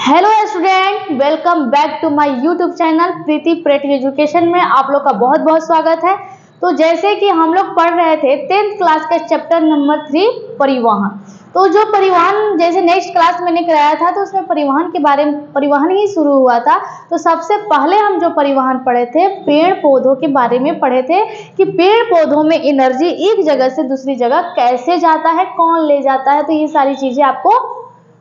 Hello student, welcome back to my YouTube channel Preeti pretty education में आप लोग का बहुत बहुत स्वागत है। तो जैसे कि हम लोग पढ़ रहे थे 10th क्लास का चैप्टर नंबर 3 परिवहन। तो जो परिवहन जैसे नेक्स्ट क्लास मैंने कराया था तो उसमें परिवहन के बारे में परिवहन ही शुरू हुआ था। तो सबसे पहले हम जो परिवहन पढ़े थे पेड़ पौधों के बारे में पढ़े थे कि पेड़ पौधों में एनर्जी एक जगह से दूसरी जगह कैसे जाता है, कौन ले जाता है। तो ये सारी चीजें आपको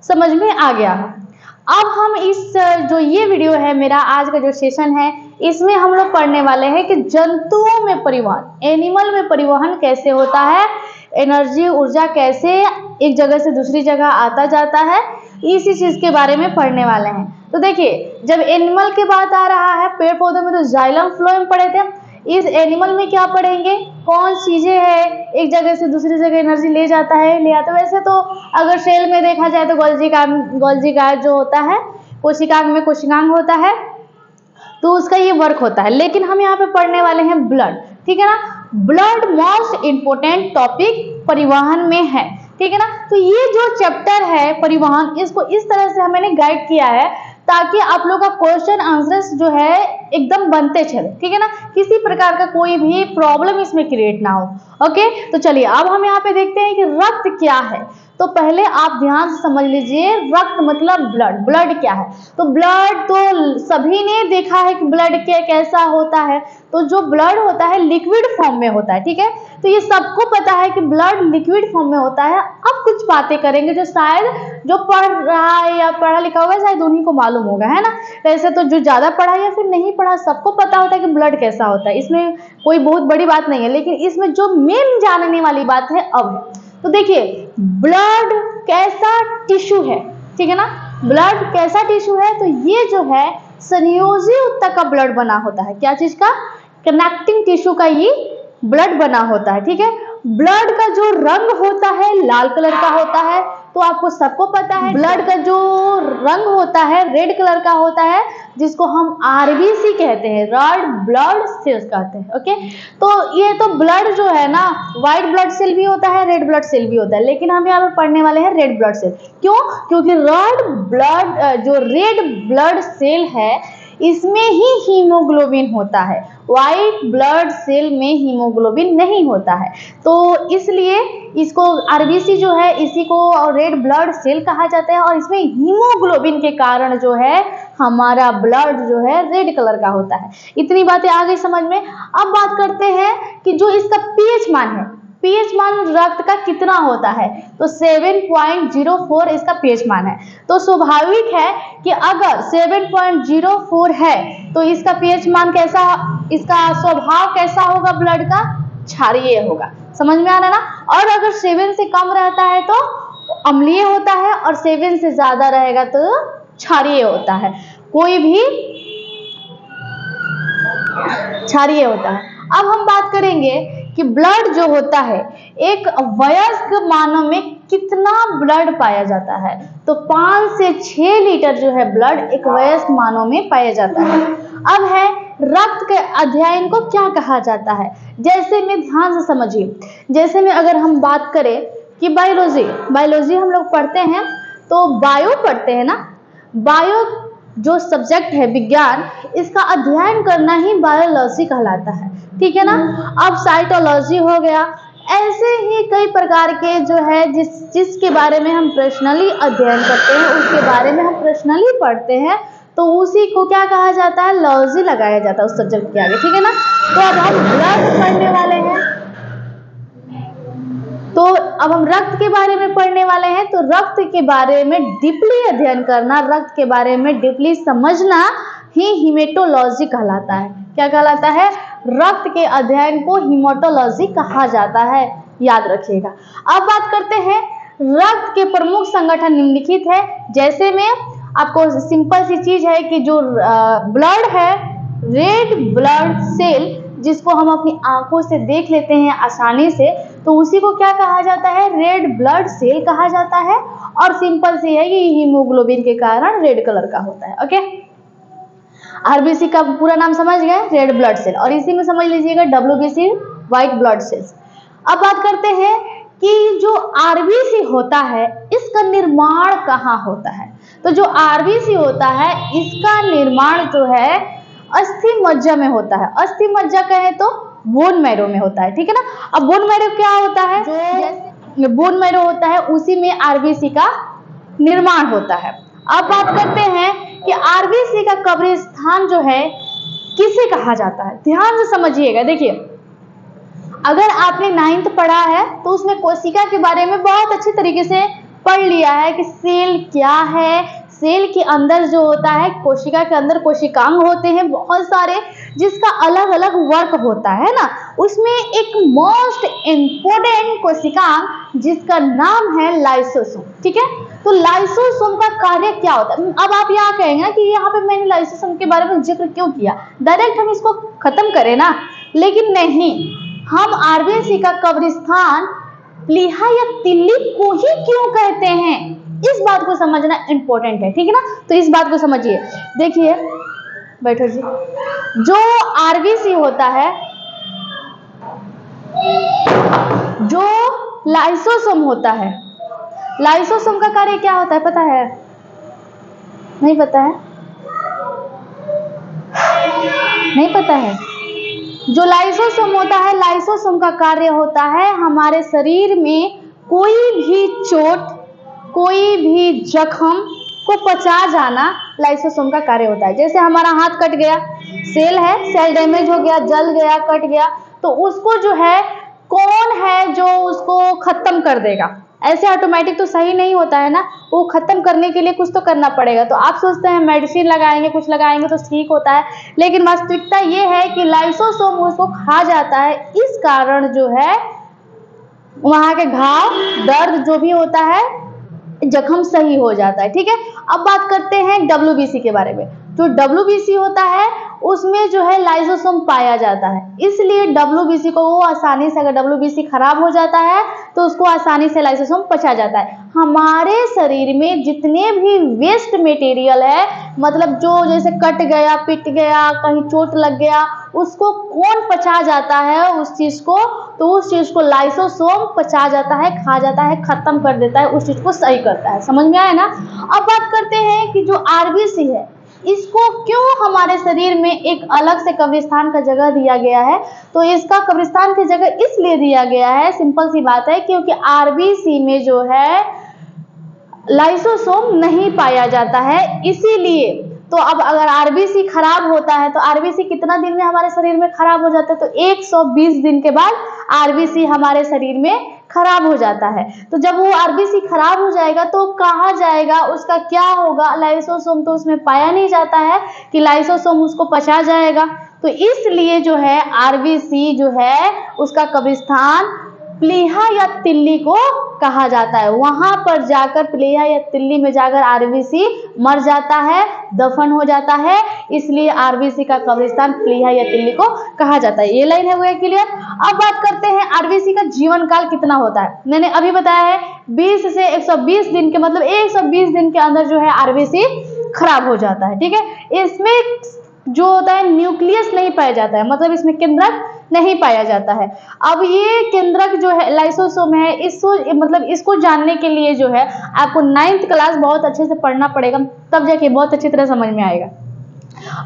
समझ में आ गया है। अब हम इस जो ये वीडियो है मेरा आज का जो सेशन है इसमें हम लोग पढ़ने वाले हैं कि जंतुओं में परिवहन, एनिमल में परिवहन कैसे होता है, एनर्जी ऊर्जा कैसे एक जगह से दूसरी जगह आता जाता है, इसी चीज के बारे में पढ़ने वाले हैं। तो देखिए, जब एनिमल की बात आ रहा है पेड़ पौधों में तो जाइलम फ्लोएम पढ़े थे। इस एनिमल में क्या पढ़ेंगे, कौन चीजें है एक जगह से दूसरी जगह एनर्जी ले जाता है, ले आता है। वैसे तो अगर सेल में देखा जाए तो गोल्जी का जो होता है कोशिकांग में कोशिकांग होता है तो उसका ये वर्क होता है। लेकिन हम यहाँ पे पढ़ने वाले हैं ब्लड, ठीक है ना। ब्लड मोस्ट इंपोर्टेंट टॉपिक परिवहन में है, ठीक है ना। तो ये जो चैप्टर है परिवहन, इसको इस तरह से मैंने गाइड किया है ताकि आप लोग का क्वेश्चन आंसर्स जो है एकदम बनते चले, ठीक है ना। किसी प्रकार का कोई भी प्रॉब्लम इसमें क्रिएट ना हो। ओके, तो चलिए अब हम यहाँ पे देखते हैं कि रक्त क्या है। तो पहले आप ध्यान से समझ लीजिए, रक्त मतलब ब्लड। ब्लड क्या है, तो ब्लड तो सभी ने देखा है कि ब्लड कैसा होता है। तो जो ब्लड होता है लिक्विड फॉर्म में होता है, ठीक है। तो ये सबको पता है कि ब्लड लिक्विड फॉर्म में होता है। अब कुछ बातें करेंगे जो शायद जो पढ़ रहा है या पढ़ा लिखा होगा शायद उन्हीं को मालूम होगा, है ना। वैसे तो जो ज्यादा पढ़ा या फिर नहीं पढ़ा सबको पता होता है कि ब्लड कैसा होता है, इसमें कोई बहुत बड़ी बात नहीं है। लेकिन इसमें जो मेन जानने वाली बात है अब है। तो देखिए, ब्लड कैसा टिश्यू है, ठीक है ना। ब्लड कैसा टिश्यू है, तो ये जो है संयोजी ऊतक का ब्लड बना होता है। क्या चीज का, कनेक्टिंग टिश्यू का ये ब्लड बना होता है, ठीक है। ब्लड का जो रंग होता है लाल कलर का होता है। तो आपको सबको पता है ब्लड का जो रंग होता है रेड कलर का होता है, जिसको हम आरबीसी कहते हैं, रेड ब्लड सेल्स कहते हैं। ओके, तो ये तो ब्लड जो है ना, व्हाइट ब्लड सेल भी होता है, रेड ब्लड सेल भी होता है। लेकिन हम यहाँ पे पढ़ने वाले हैं रेड ब्लड सेल। क्यों, क्योंकि रेड ब्लड सेल है इसमें ही हीमोग्लोबिन होता है, व्हाइट ब्लड सेल में हीमोग्लोबिन नहीं होता है। तो इसलिए इसको आरबीसी जो है इसी को रेड ब्लड सेल कहा जाता है। और इसमें हीमोग्लोबिन के कारण जो है हमारा ब्लड जो है रेड कलर का होता है। इतनी बातें आ गई समझ में। अब बात करते हैं कि जो इसका पीएच मान है, पीएच मान रक्त का कितना होता है, तो 7.04 इसका पीएच मान है। तो स्वाभाविक है कि अगर 7.04 है तो इसका पीएच मान कैसा, इसका स्वभाव कैसा होगा, ब्लड का क्षारीय होगा। समझ में आ रहा ना। और अगर 7 से कम रहता है तो अम्लीय होता है और 7 से ज्यादा रहेगा तो क्षारीय होता है। कोई भी क्षारीय होता है। अब हम बात करेंगे कि ब्लड जो होता है एक वयस्क मानव में कितना ब्लड पाया जाता है, तो 5 से 6 लीटर जो है ब्लड एक वयस्क मानव में पाया जाता है। अब है रक्त के अध्ययन को क्या कहा जाता है, जैसे में ध्यान से समझिए। जैसे में अगर हम बात करें कि बायोलॉजी हम लोग पढ़ते हैं तो बायो पढ़ते हैं ना, बायो जो सब्जेक्ट है विज्ञान, इसका अध्ययन करना ही बायोलॉजी कहलाता है, ठीक है ना। अब साइटोलॉजी हो गया, ऐसे ही कई प्रकार के जो है जिसके बारे में हम पर्सनली अध्ययन करते हैं, उसके बारे में हम पर्सनली पढ़ते हैं, तो उसी को क्या कहा जाता है, लॉजी लगाया जाता है उस सब्जेक्ट के आगे, ठीक है ना। तो अब हम ब्लड पढ़ने वाले हैं, तो अब हम रक्त के बारे में पढ़ने वाले हैं। तो रक्त के बारे में डीपली अध्ययन करना, रक्त के बारे में डीपली समझना ही हीमेटोलॉजी कहलाता है। क्या कहलाता है, रक्त के अध्ययन को हीमेटोलॉजी कहा जाता है, याद रखिएगा। अब बात करते हैं रक्त के प्रमुख संगठन निम्नलिखित है। जैसे में आपको सिंपल सी चीज है कि जो ब्लड है रेड ब्लड सेल, जिसको हम अपनी आंखों से देख लेते हैं आसानी से, तो उसी को क्या कहा जाता है, रेड ब्लड सेल कहा जाता है। और सिंपल सी है कि हीमोग्लोबिन के कारण रेड कलर का होता है। ओके, आरबीसी का पूरा नाम समझ गए, रेड ब्लड सेल, और इसी में समझ लीजिएगा डब्ल्यूबीसी, व्हाइट ब्लड सेल्स। अब बात करते हैं कि जो आरबीसी होता है इसका निर्माण कहाँ होता है। तो जो आरबीसी होता है इसका निर्माण जो है अस्थि मज्जा में होता है। अस्थि मज्जा कहें तो बोन मैरो में होता है, ठीक है ना। अब बोन मैरो क्या होता है, जो बोन मैरो होता है उसी में आरबीसी का निर्माण होता है। अब बात करते हैं कि आरबीसी का कब्रिस्तान जो है किसे कहा जाता है। ध्यान से समझिएगा। देखिए, अगर आपने 9th पढ़ा है तो उसमें कोशिका के बारे में बहुत अच्छी तरीके से पढ़ लिया है कि सेल क्या है। सेल के अंदर जो होता है, कोशिका के अंदर कोशिकांग होते हैं बहुत सारे, जिसका अलग अलग वर्क होता है ना। उसमें एक मोस्ट इम्पोर्टेंट कोशिकांग जिसका नाम है लाइसोसोम, ठीक है। तो लाइसोसोम का कार्य क्या होता है। अब आप यहाँ कहेंगे कि यहाँ पे मैंने लाइसोसोम के बारे में जिक्र क्यों किया, डायरेक्ट हम इसको खत्म करें ना, लेकिन नहीं, हम आरबीसी का कब्रिस्तान प्लीहा या तिल्ली को ही क्यों कहते हैं, इस बात को समझना इंपॉर्टेंट है, ठीक है ना। तो इस बात को समझिए। देखिए, बैठो जी। जो आरबीसी होता है, जो लाइसोसोम होता है, लाइसोसोम का कार्य क्या होता है पता है? नहीं पता है? नहीं पता है? जो लाइसोसोम होता है, लाइसोसोम का कार्य होता है हमारे शरीर में कोई भी चोट, कोई भी जख्म को पचा जाना, लाइसोसोम का कार्य होता है। जैसे हमारा हाथ कट गया, सेल है, सेल डैमेज हो गया, जल गया, कट गया, तो उसको जो है कौन है जो उसको खत्म कर देगा। ऐसे ऑटोमेटिक तो सही नहीं होता है ना, वो खत्म करने के लिए कुछ तो करना पड़ेगा। तो आप सोचते हैं मेडिसिन लगाएंगे, कुछ लगाएंगे तो ठीक होता है, लेकिन वास्तविकता ये है कि लाइसोसोम उसको खा जाता है। इस कारण जो है वहां के घाव, दर्द जो भी होता है, जख्म सही हो जाता है, ठीक है। अब बात करते हैं डब्ल्यूबीसी के बारे में। जो डब्ल्यूबीसी होता है उसमें जो है लाइसोसोम पाया जाता है, इसलिए डब्ल्यूबीसी को वो आसानी से, अगर डब्ल्यूबीसी खराब हो जाता है तो उसको आसानी से लाइसोसोम पचा जाता है। हमारे शरीर में जितने भी वेस्ट मटेरियल है, मतलब जो जैसे कट गया, पिट गया, कहीं चोट लग गया, उसको कौन पचा जाता है उस चीज को, तो उस चीज को लाइसोसोम पचा जाता है, खा जाता है, खत्म कर देता है, उस चीज को सही करता है। समझ में आया ना। अब बात करते हैं कि जो आरबीसी है इसको क्यों हमारे शरीर में एक अलग से कब्रिस्तान का जगह दिया गया है। तो इसका कब्रिस्तान की जगह इसलिए दिया गया है, सिंपल सी बात है, क्योंकि आरबीसी में जो है लाइसोसोम नहीं पाया जाता है, इसीलिए। तो अब अगर आरबीसी खराब होता है तो आरबीसी कितना दिन में हमारे शरीर में खराब हो जाता है, तो 120 दिन के बाद आरबीसी हमारे शरीर में खराब हो जाता है। तो जब वो आरबीसी खराब हो जाएगा तो कहाँ जाएगा, उसका क्या होगा, लाइसोसोम तो उसमें पाया नहीं जाता है कि लाइसोसोम उसको पचा जाएगा। तो इसलिए जो है आरबीसी जो है उसका कब्रिस्तान प्लीहा या तिल्ली को कहा जाता है। वहां पर जाकर, प्लीहा या तिल्ली में जाकर आरबीसी मर जाता है, दफन हो जाता है, इसलिए आरबीसी का कब्रिस्तान प्लीहा या तिल्ली को कहा जाता है। ये लाइन है, वो क्लियर। अब बात करते हैं आरबीसी का जीवन काल कितना होता है। मैंने अभी बताया है 20 से 120 दिन के, मतलब 120 दिन के अंदर जो है आरबीसी खराब हो जाता है, ठीक है। इसमें जो होता है न्यूक्लियस नहीं पाया जाता है, मतलब इसमें केंद्रक नहीं पाया जाता है। अब ये केंद्रक जो है लाइसोसोम है, इसको जानने के लिए जो है आपको 9th क्लास बहुत अच्छे से पढ़ना पड़ेगा, तब जाके बहुत अच्छी तरह समझ में आएगा।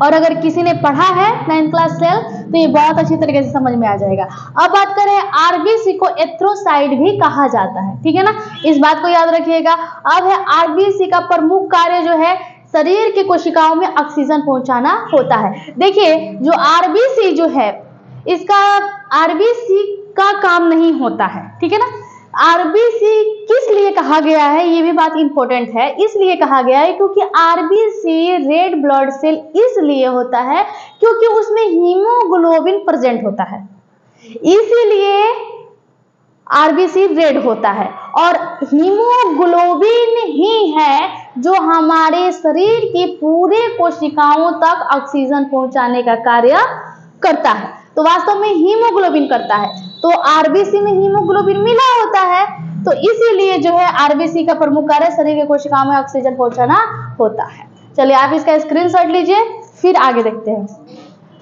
और अगर किसी ने पढ़ा है 9th क्लास सेल तो ये बहुत अच्छी तरीके से समझ में आ जाएगा। अब बात करें, आरबीसी को एथ्रोसाइट भी कहा जाता है, ठीक है ना, इस बात को याद रखिएगा। अब है आरबीसी का प्रमुख कार्य जो है शरीर की कोशिकाओं में ऑक्सीजन पहुंचाना होता है। देखिए, जो आरबीसी जो है इसका, आरबीसी का काम नहीं होता है, ठीक है ना। आरबीसी किस लिए कहा गया है, ये भी बात इंपॉर्टेंट है। इसलिए कहा गया है क्योंकि आरबीसी रेड ब्लड सेल इसलिए होता है क्योंकि उसमें हीमोग्लोबिन प्रेजेंट होता है, इसीलिए आरबीसी रेड होता है। और हीमोग्लोबिन ही है जो हमारे शरीर की पूरे कोशिकाओं तक ऑक्सीजन पहुंचाने का कार्य करता है। तो वास्तव में हीमोग्लोबिन करता है, तो आरबीसी में हीमोग्लोबिन मिला होता है, तो इसीलिए जो है आरबीसी का प्रमुख कार्य शरीर की कोशिकाओं में ऑक्सीजन पहुंचाना होता है। चलिए आप इसका स्क्रीनशॉट लीजिए, फिर आगे देखते हैं।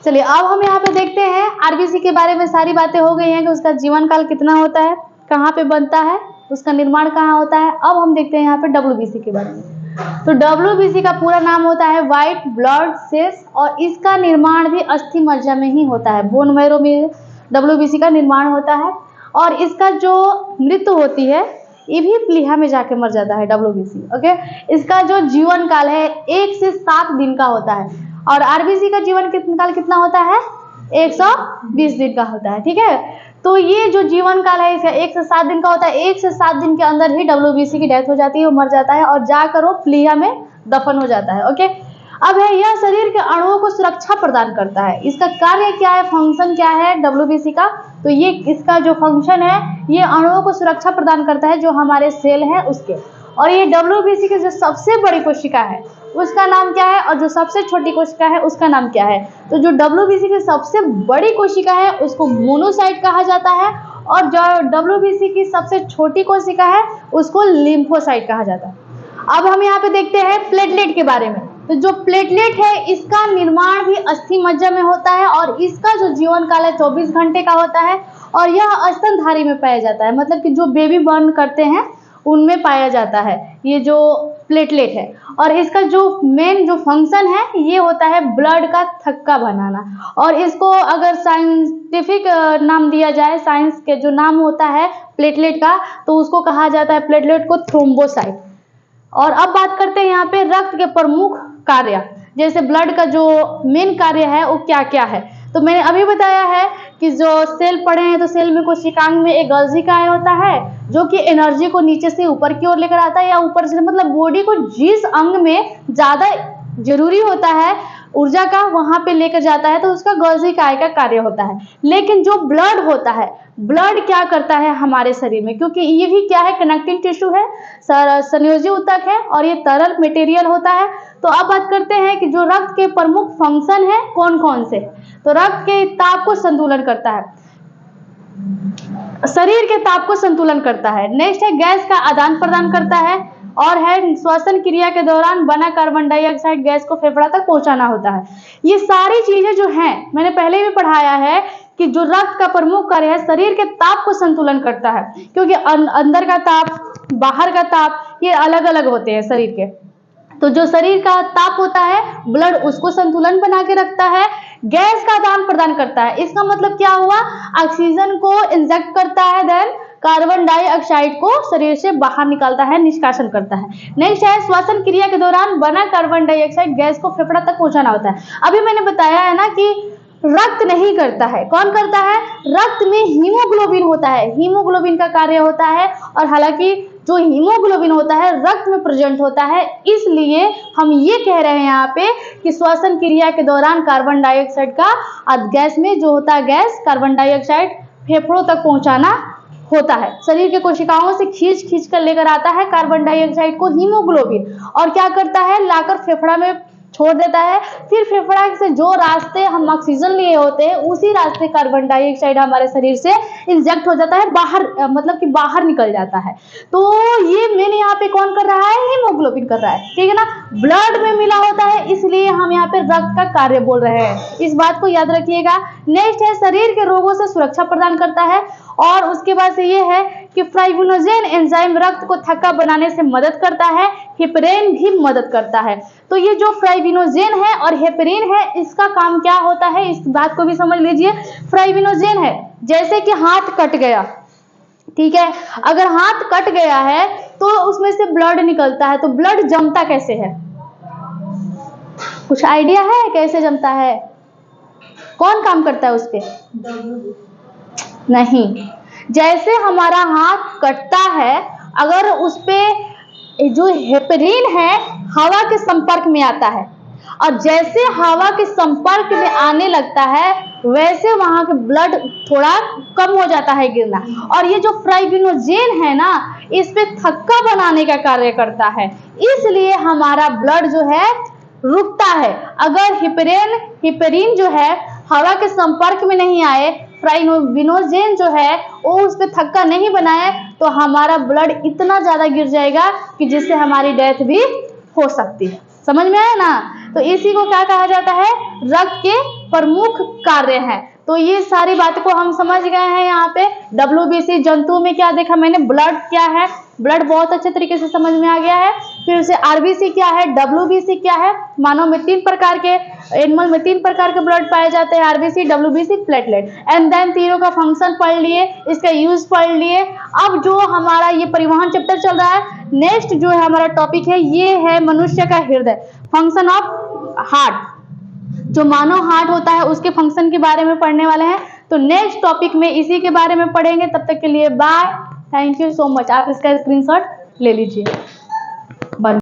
चलिए अब हम यहाँ पे देखते हैं, आरबीसी के बारे में सारी बातें हो गई हैं कि उसका जीवन काल कितना होता है। कहाँ पे बनता है, उसका निर्माण कहाँ होता है। अब हम देखते हैं यहाँ पे WBC के बारे में। तो WBC का पूरा नाम होता है व्हाइट ब्लड सेल्स, और इसका निर्माण भी अस्थि मज्जा में ही होता है। बोन मैरो में WBC का निर्माण होता है, और इसका जो मृत्यु होती है ये भी प्लीहा में जाके मर जाता है WBC। ओके, इसका जो जीवन काल है 1 से 7 दिन का होता है, और RBC का जीवन काल कितना होता है, 120 दिन का होता है। ठीक है, तो ये जो जीवन काल है इसका 1 से 7 दिन का होता है। 1 से 7 दिन के अंदर ही WBC की डेथ हो जाती है, वो मर जाता है और जाकर वो प्लीहा में दफन हो जाता है। ओके, अब है यह शरीर के अणुओं को सुरक्षा प्रदान करता है। इसका कार्य क्या है, फंक्शन क्या है WBC का, तो ये इसका जो फंक्शन है ये अणुओं को सुरक्षा प्रदान करता है, जो हमारे सेल हैं उसके। और ये WBC की जो सबसे बड़ी कोशिका है उसका नाम क्या है, और जो सबसे छोटी कोशिका है उसका नाम क्या है। तो जो WBC की सबसे बड़ी कोशिका है उसको मोनोसाइट कहा जाता है, और जो WBC की सबसे छोटी कोशिका है उसको लिम्फोसाइट कहा जाता है। अब हम यहाँ पे देखते हैं प्लेटलेट के बारे में। तो जो प्लेटलेट है इसका निर्माण भी अस्थि मज्जा में होता है, और इसका जो जीवन काल है 24 घंटे का होता है, और यह स्तनधारी में पाया जाता है, मतलब कि जो बेबी बर्न करते हैं उनमें पाया जाता है ये जो प्लेटलेट है। और इसका जो मेन जो फंक्शन है ये होता है ब्लड का थक्का बनाना, और इसको अगर साइंटिफिक नाम दिया जाए, साइंस के जो नाम होता है प्लेटलेट का, तो उसको कहा जाता है प्लेटलेट को थ्रोम्बोसाइट। और अब बात करते हैं यहाँ पे रक्त के प्रमुख कार्य, जैसे ब्लड का जो मेन कार्य है वो क्या क्या है। तो मैंने अभी बताया है कि जो सेल पढ़े हैं, तो सेल में कोशिकांग में एक गोल्गी काय होता है जो कि एनर्जी को नीचे से ऊपर की ओर लेकर आता है, या ऊपर से मतलब बॉडी को जिस अंग में ज़्यादा जरूरी होता है ऊर्जा का वहां पे लेकर जाता है, तो उसका गोल्गी काय का कार्य होता है। लेकिन जो ब्लड होता है, ब्लड क्या करता है हमारे शरीर में, क्योंकि ये भी क्या है, कनेक्टिंग टिश्यू है, संयोजी ऊतक है, और ये तरल मटेरियल होता है। तो अब बात करते हैं कि जो रक्त के प्रमुख फंक्शन है कौन कौन से। तो रक्त के ताप को संतुलन करता है, शरीर के ताप को संतुलन करता है। नेक्स्ट है गैस का आदान प्रदान करता है, और है श्वसन क्रिया के दौरान बना कार्बन डाइऑक्साइड गैस को फेफड़ा तक पहुंचाना होता है। ये सारी चीजें जो हैं मैंने पहले भी पढ़ाया है कि जो रक्त का प्रमुख कार्य है शरीर के ताप को संतुलन करता है, क्योंकि अंदर का ताप बाहर का ताप ये अलग अलग होते हैं शरीर के। तो जो शरीर का ताप होता है ब्लड उसको संतुलन बना के रखता है, गैस का आदान प्रदान करता है। इसका मतलब क्या हुआ, ऑक्सीजन को इंजेक्ट करता है, देन कार्बन डाइऑक्साइड को शरीर से बाहर निकालता है, निष्कासन करता है। नेक्स्ट है श्वसन क्रिया के दौरान बना कार्बन डाइऑक्साइड गैस को फेफड़ा तक पहुंचाना होता है। अभी मैंने बताया है ना कि रक्त नहीं करता है, कौन करता है, रक्त में हीमोग्लोबिन होता है, हीमोग्लोबिन का कार्य होता है। और हालांकि जो हीमोग्लोबिन होता है रक्त में प्रेजेंट होता है, इसलिए हम ये कह रहे हैं यहाँ पे कि श्वसन क्रिया के दौरान कार्बन डाइऑक्साइड का गैस में जो होता है गैस कार्बन डाइऑक्साइड फेफड़ों तक पहुंचाना होता है। शरीर के कोशिकाओं से खींच कर लेकर आता है कार्बन डाइऑक्साइड को हीमोग्लोबिन, और क्या करता है, लाकर फेफड़ा में छोड़ देता है। फिर फेफड़ा से जो रास्ते हम ऑक्सीजन लिए होते हैं उसी रास्ते कार्बन डाइऑक्साइड हमारे शरीर से इंजेक्ट हो जाता है, बाहर मतलब कि बाहर निकल जाता है। तो ये मेन यहाँ पे कौन कर रहा है, हीमोग्लोबिन कर रहा है, ठीक है ना, ब्लड में मिला होता है, इसलिए हम यहाँ पे रक्त का कार्य बोल रहे हैं, इस बात को याद रखिएगा। नेक्स्ट है शरीर के रोगों से सुरक्षा प्रदान करता है, और उसके बाद से ये है कि फाइब्रिनोजेन एंजाइम रक्त को थक्का बनाने से मदद करता है, हेपरिन भी मदद करता है। तो ये जो फाइब्रिनोजेन है और हेपरिन है इसका काम क्या होता है, इस बात को भी समझ लीजिए। फाइब्रिनोजेन है जैसे कि हाथ कट गया, ठीक है, अगर हाथ कट गया है तो उसमें से ब्लड निकलता है, तो ब्लड जमता कैसे है, कुछ आइडिया है कैसे जमता है, कौन काम करता है उस पे, नहीं, जैसे हमारा हाथ कटता है अगर उस पे जो हेपरिन है हवा के संपर्क में आता है, और जैसे हवा के संपर्क में आने लगता है वैसे वहां के ब्लड थोड़ा कम हो जाता है गिरना। और ये जो फाइब्रिनोजेन है ना इस पे थक्का बनाने का कार्य करता है, इसलिए हमारा ब्लड जो है रुकता है। अगर हिपरिन जो है हवा के संपर्क में नहीं आए, फाइब्रिनोजेन जो है वो उस पे थक्का नहीं बनाए, तो हमारा ब्लड इतना ज्यादा गिर जाएगा कि जिससे हमारी डेथ भी हो सकती है। समझ में आया ना, तो इसी को क्या कहा जाता है, रक्त के प्रमुख कार्य हैं। तो ये सारी बातों को हम समझ गए हैं। यहाँ पे WBC जंतु में क्या देखा मैंने, ब्लड क्या है, ब्लड बहुत अच्छे तरीके से समझ में आ गया है। फिर से RBC क्या है, WBC क्या है, मानव में 3 प्रकार के, एनिमल में 3 प्रकार के ब्लड पाए जाते हैं, RBC, WBC, platelet. And then तीनों का फंक्शन पढ़ लिए, इसका यूज पढ़ लिए। अब जो हमारा ये परिवहन चैप्टर चल रहा है, नेक्स्ट जो है हमारा टॉपिक है, ये है मनुष्य का हृदय, फंक्शन ऑफ हार्ट। जो मानव हार्ट होता है उसके फंक्शन के बारे में पढ़ने वाले हैं। तो नेक्स्ट टॉपिक में इसी के बारे में पढ़ेंगे। तब तक के लिए bye, thank you so much. आप इसका स्क्रीनशॉट ले लीजिए।